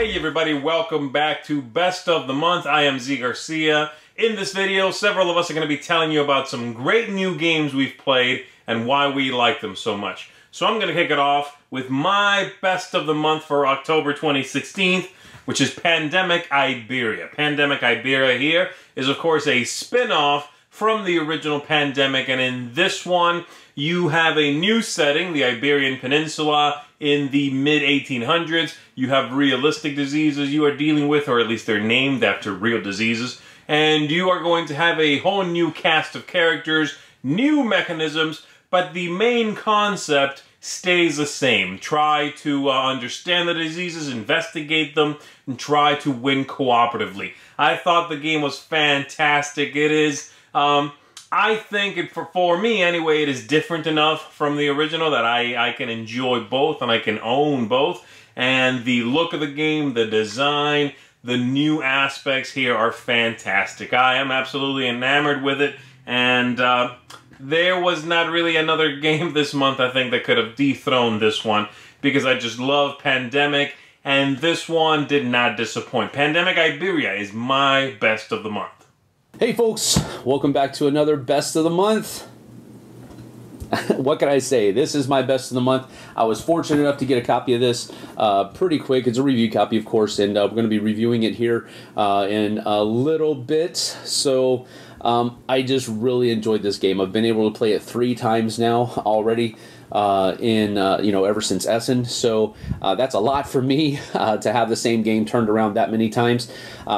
Hey everybody, welcome back to Best of the Month. I am Z Garcia. In this video, several of us are going to be telling you about some great new games we've played and why we like them so much. So I'm going to kick it off with my Best of the Month for October 2016, which is Pandemic Iberia. Pandemic Iberia here is of course a spin-off from the original Pandemic, and in this one you have a new setting, the Iberian Peninsula in the mid-1800s. You have realistic diseases you are dealing with, or at least they're named after real diseases, and you are going to have a whole new cast of characters, new mechanisms, but the main concept stays the same. Try to understand the diseases, investigate them, and try to win cooperatively. I thought the game was fantastic. It is, I think, for me anyway, it is different enough from the original that I can enjoy both and I can own both. And the look of the game, the design, the new aspects here are fantastic. I am absolutely enamored with it, and there was not really another game this month, I think, that could have dethroned this one, because I just love Pandemic, and this one did not disappoint. Pandemic Iberia is my Best of the Month. Hey folks, welcome back to another Best of the Month. What can I say? This is my Best of the Month. I was fortunate enough to get a copy of this pretty quick. It's a review copy, of course, and we're going to be reviewing it here in a little bit. So I just really enjoyed this game. I've been able to play it 3 times now already. Ever since Essen, so that's a lot for me to have the same game turned around that many times.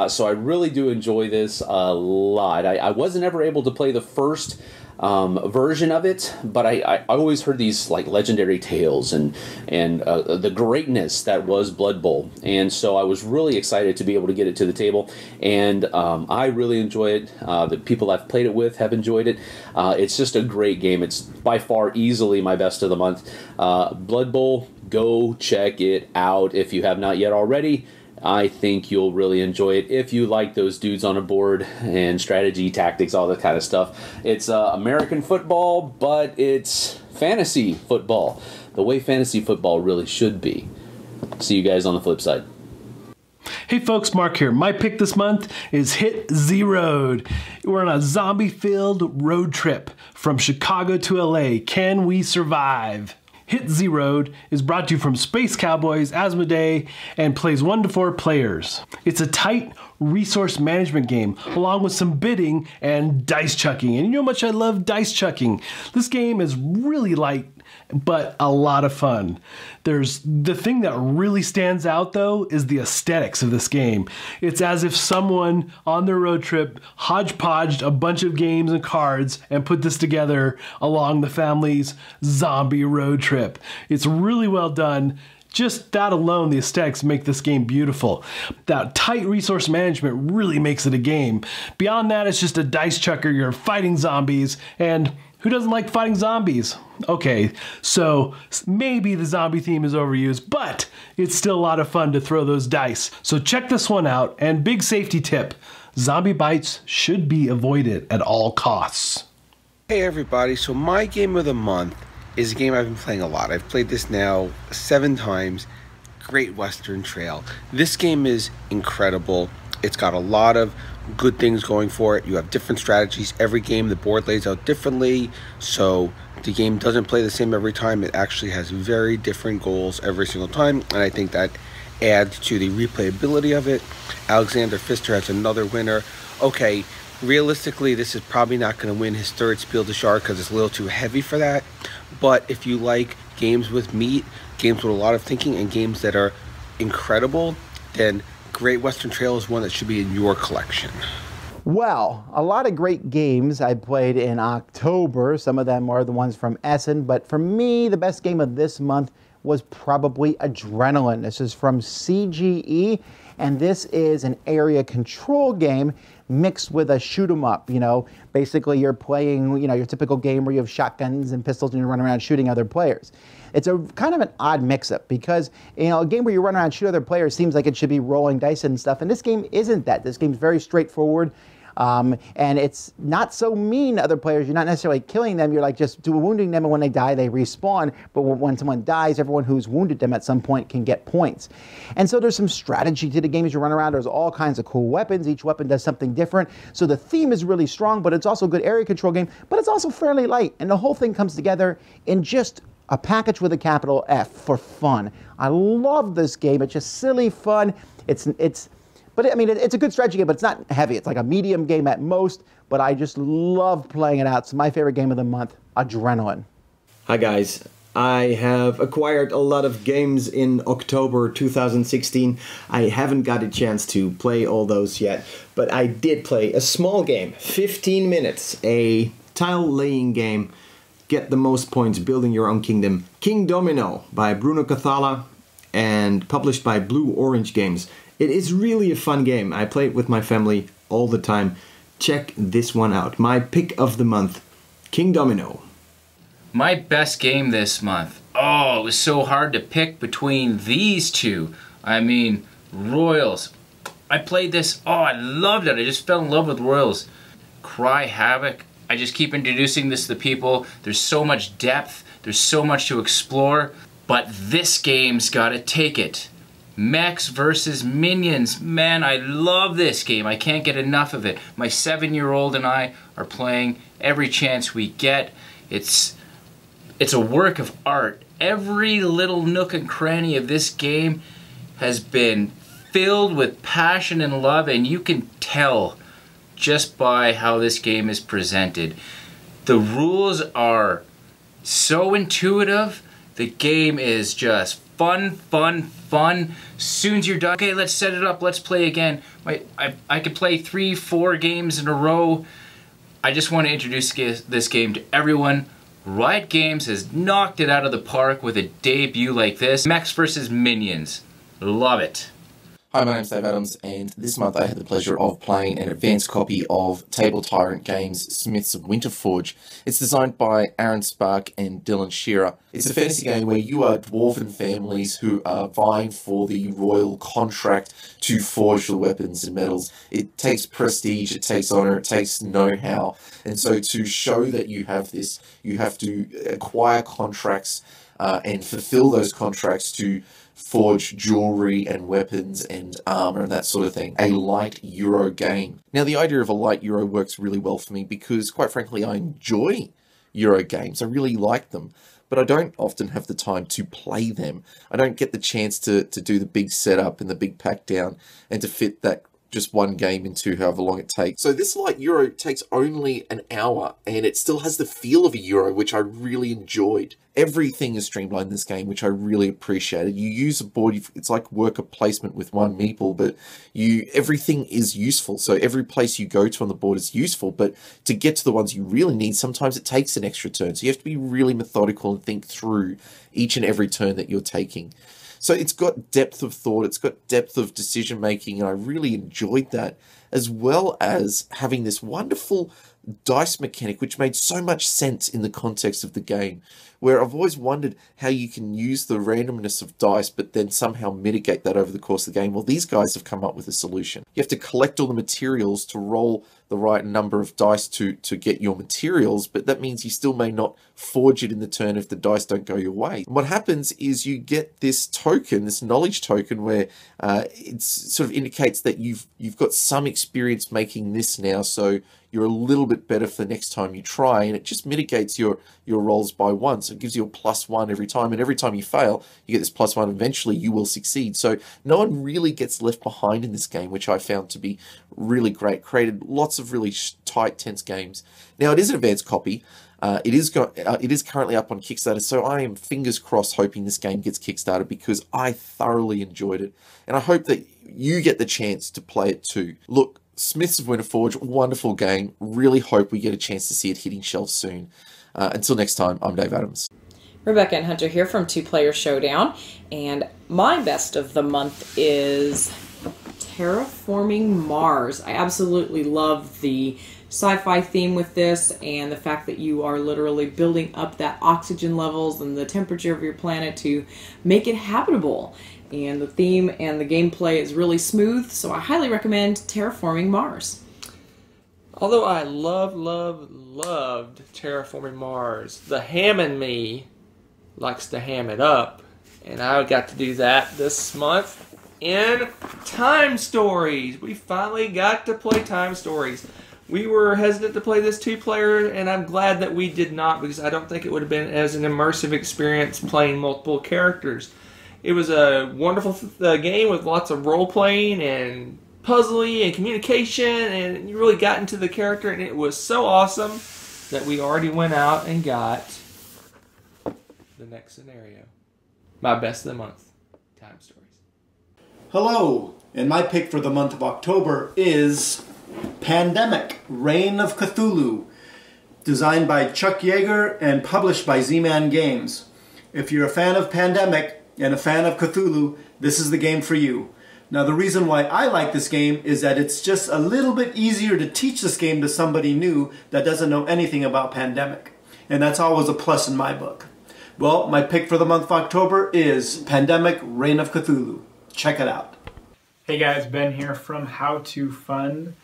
So I really do enjoy this a lot. I wasn't ever able to play the first version of it, but I always heard these like legendary tales and the greatness that was Blood Bowl, and so I was really excited to be able to get it to the table, and I really enjoy it. The people I've played it with have enjoyed it. It's just a great game. It's by far easily my Best of the Month. Blood Bowl, go check it out if you have not yet already. I think you'll really enjoy it if you like those dudes on a board and strategy, tactics, all that kind of stuff. It's American football, but it's fantasy football, the way fantasy football really should be. See you guys on the flip side. Hey folks, Mark here. My pick this month is Hit Z Road. We're on a zombie-filled road trip from Chicago to LA. Can we survive? Hit Z Road is brought to you from Space Cowboys, Asmodee, and plays 1 to 4 players. It's a tight resource management game, along with some bidding and dice chucking. And you know how much I love dice chucking. This game is really light, but a lot of fun. The thing that really stands out though is the aesthetics of this game. It's as if someone on their road trip hodgepodged a bunch of games and cards and put this together along the family's zombie road trip. It's really well done. Just that alone, the aesthetics make this game beautiful. That tight resource management really makes it a game. Beyond that, it's just a dice chucker. You're fighting zombies, and who doesn't like fighting zombies? Okay, so maybe the zombie theme is overused, but it's still a lot of fun to throw those dice. So check this one out, and big safety tip, zombie bites should be avoided at all costs. Hey everybody, so my game of the month is a game I've been playing a lot. I've played this now 7 times, Great Western Trail. This game is incredible. It's got a lot of good things going for it. You have different strategies. Every game, the board lays out differently, so the game doesn't play the same every time. It actually has very different goals every single time, and I think that adds to the replayability of it. Alexander Pfister has another winner. Okay, realistically, this is probably not going to win his 3rd Spiel des Jahres because it's a little too heavy for that. But if you like games with meat, games with a lot of thinking, and games that are incredible, then Great Western Trail is one that should be in your collection. Well, a lot of great games I played in October. Some of them are the ones from Essen, but for me, the best game of this month was probably Adrenaline. This is from CGE, and this is an area control game mixed with a shoot 'em up. You know, basically you're playing, you know, your typical game where you have shotguns and pistols and you run around shooting other players. It's a kind of an odd mix-up because, you know, a game where you run around and shoot other players seems like it should be rolling dice and stuff, and this game isn't that. This game's very straightforward. And it's not so mean to other players. You're not necessarily killing them. You're like just wounding them, and when they die, they respawn. But when someone dies, everyone who's wounded them at some point can get points. And so there's some strategy to the game as you run around. There's all kinds of cool weapons. Each weapon does something different. So the theme is really strong, but it's also a good area control game, but it's also fairly light. And the whole thing comes together in just a package with a capital F for fun. I love this game. It's just silly fun. But I mean, it's a good strategy game, but it's not heavy. It's like a medium game at most, but I just love playing it out. It's my favorite game of the month, Adrenaline. Hi guys. I have acquired a lot of games in October 2016. I haven't got a chance to play all those yet, but I did play a small game, 15 minutes, a tile laying game. Get the most points building your own kingdom. King Domino by Bruno Cathala and published by Blue Orange Games. It is really a fun game. I play it with my family all the time. Check this one out. My pick of the month, King Domino. My best game this month. Oh, it was so hard to pick between these two. I mean, Royals. I played this. Oh, I loved it. I just fell in love with Royals. Cry Havoc. I just keep introducing this to the people. There's so much depth. There's so much to explore. But this game's gotta take it. Mechs versus Minions. Man, I love this game. I can't get enough of it. My 7-year-old and I are playing every chance we get. It's a work of art. Every little nook and cranny of this game has been filled with passion and love, and you can tell just by how this game is presented. The rules are so intuitive. The game is just fun, fun, fun. Soon as you're done, okay, let's set it up, let's play again. I could play 3-4 games in a row. I just want to introduce this game to everyone. Riot Games has knocked it out of the park with a debut like this. Mechs versus Minions. Love it. Hi, my name's Dave Adams, and this month I had the pleasure of playing an advanced copy of Table Tyrant Games' Smiths of Winterforge. It's designed by Aaron Spark and Dylan Shearer. It's a fantasy game where you are dwarven families who are vying for the royal contract to forge the weapons and metals. It takes prestige, it takes honor, it takes know-how, and so to show that you have this, you have to acquire contracts and fulfill those contracts to forge jewelry and weapons and armor and that sort of thing. A light Euro game. Now, the idea of a light Euro works really well for me because, quite frankly, I enjoy Euro games. I really like them, but I don't often have the time to play them. I don't get the chance to do the big setup and the big pack down and to fit that just one game into however long it takes. So this light Euro takes only an hour and it still has the feel of a Euro, which I really enjoyed. Everything is streamlined in this game, which I really appreciated. You use a board, it's like worker placement with one meeple, but everything is useful. So every place you go to on the board is useful, but to get to the ones you really need, sometimes it takes an extra turn. So you have to be really methodical and think through each and every turn that you're taking. So it's got depth of thought, it's got depth of decision making, and I really enjoyed that, as well as having this wonderful dice mechanic, which made so much sense in the context of the game, where I've always wondered how you can use the randomness of dice, but then somehow mitigate that over the course of the game. Well, these guys have come up with a solution. You have to collect all the materials to roll the right number of dice to get your materials, but that means you still may not forge it in the turn if the dice don't go your way. And what happens is you get this token, this knowledge token, where it sort of indicates that you've got some experience making this now, so you're a little bit better for the next time you try, and it just mitigates your rolls by one. So it gives you a +1 every time, and every time you fail, you get this +1. Eventually, you will succeed. So no one really gets left behind in this game, which I found to be really great. Created lots of really tight, tense games. Now, it is an advanced copy. It is currently up on Kickstarter, so I am fingers crossed hoping this game gets Kickstarted because I thoroughly enjoyed it, and I hope that you get the chance to play it too. Look, Smiths of Winterforge, wonderful game. Really hope we get a chance to see it hitting shelves soon. Until next time, I'm Dave Adams. Rebecca and Hunter here from Two Player Showdown, and my best of the month is Terraforming Mars. I absolutely love the sci-fi theme with this and the fact that you are literally building up that oxygen levels and the temperature of your planet to make it habitable. And the theme and the gameplay is really smooth, so I highly recommend Terraforming Mars. Although I loved Terraforming Mars, the ham in me likes to ham it up. And I got to do that this month in Time Stories. We finally got to play Time Stories. We were hesitant to play this 2-player, and I'm glad that we did not, because I don't think it would have been as an immersive experience playing multiple characters. It was a wonderful game with lots of role-playing and puzzling and communication, and you really got into the character, and it was so awesome that we already went out and got the next scenario. My best of the month, Time Stories. Hello, and my pick for the month of October is Pandemic, Reign of Cthulhu, designed by Chuck Yeager and published by Z-Man Games. If you're a fan of Pandemic and a fan of Cthulhu, this is the game for you. Now, the reason why I like this game is that it's just a little bit easier to teach this game to somebody new that doesn't know anything about Pandemic. And that's always a plus in my book. Well, my pick for the month of October is Pandemic, Reign of Cthulhu. Check it out. Hey guys, Ben here from How To Fund.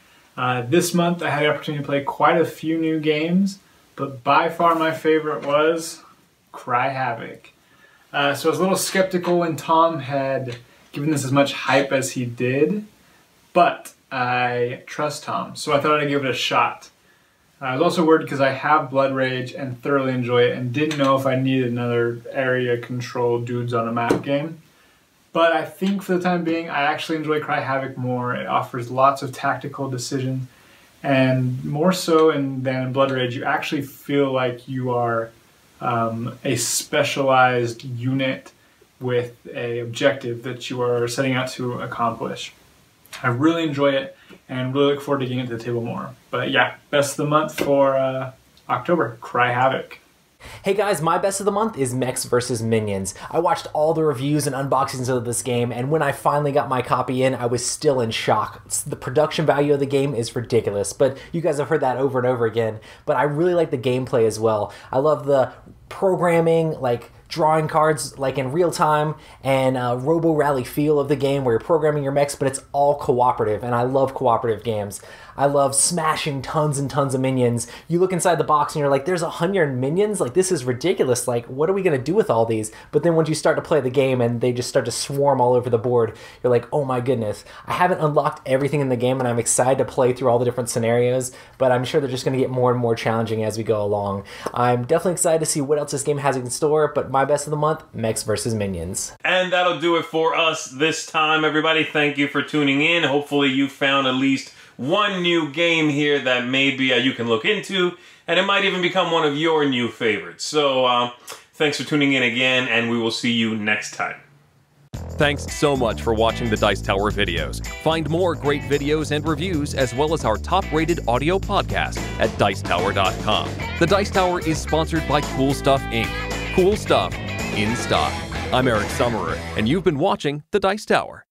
This month I had the opportunity to play quite a few new games, but by far my favorite was Cry Havoc. So I was a little skeptical when Tom had given this as much hype as he did, but I trust Tom, so I thought I'd give it a shot. I was also worried because I have Blood Rage and thoroughly enjoy it and didn't know if I needed another area control dudes on a map game. But I think for the time being, I actually enjoy Cry Havoc more. It offers lots of tactical decisions, and more so than in Blood Rage, you actually feel like you are a specialized unit with an objective that you are setting out to accomplish. I really enjoy it and really look forward to getting into the table more. But yeah, best of the month for October, Cry Havoc. Hey guys, my best of the month is Mechs vs. Minions. I watched all the reviews and unboxings of this game, and when I finally got my copy in, I was still in shock. The production value of the game is ridiculous, but you guys have heard that over and over again. But I really like the gameplay as well. I love the programming, like drawing cards like in real time, and Robo Rally feel of the game where you're programming your mechs, but it's all cooperative, and I love cooperative games. I love smashing tons and tons of minions. You look inside the box and you're like, there's 100 minions? Like, this is ridiculous. Like, what are we going to do with all these? But then once you start to play the game and they just start to swarm all over the board, you're like, oh my goodness. I haven't unlocked everything in the game, and I'm excited to play through all the different scenarios, but I'm sure they're just going to get more and more challenging as we go along. I'm definitely excited to see what else this game has in store, but my best of the month, Mechs vs. Minions. And that'll do it for us this time, everybody. Thank you for tuning in. Hopefully you found at least one new game here that maybe you can look into, and it might even become one of your new favorites. So thanks for tuning in again, and we will see you next time. Thanks so much for watching the Dice Tower videos. Find more great videos and reviews, as well as our top-rated audio podcast at Dicetower.com. The Dice Tower is sponsored by Cool Stuff Inc. Cool stuff in stock. I'm Eric Summerer, and you've been watching the Dice Tower.